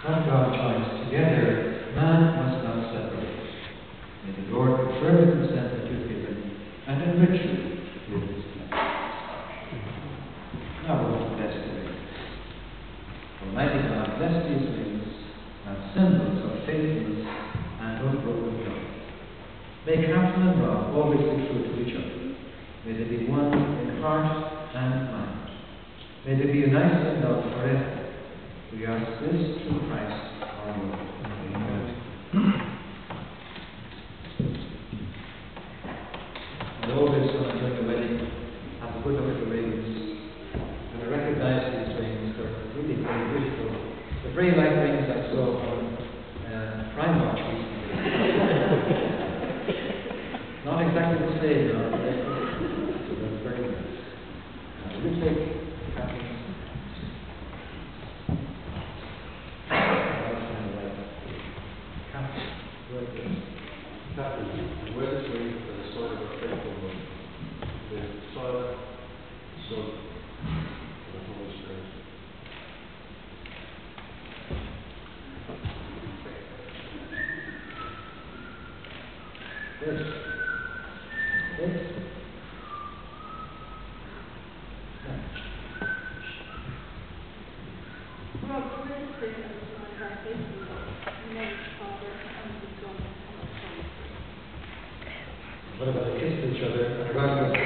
What God joins together, man must not separate. May the Lord confirm the consent that you've given and enrich you with his blessings. Now we'll bless the wings. Almighty God, bless these wings as symbols of faithfulness and unbroken love. May Catherine and Rob always be true to each other. May they be one in heart and mind. May they be united in love forever. We ask this through Christ our Lord. Amen. And always when I'm doing a wedding, have a good look at the rings. And I recognize these rings. They're really very beautiful. They're very like rings I saw on Primark recently. Not exactly the same, are they? So they're very nice. Now, will you take Catherine's? Catherine, wear this ring as a sign of our faithfulness to the Father, the Son, and the Holy Spirit. Yes. Yes. Rob, wear this ring as a sign of our faithfulness in the name of the Father, and of the Son, and of the Holy Spirit. What about they kissed each other and around the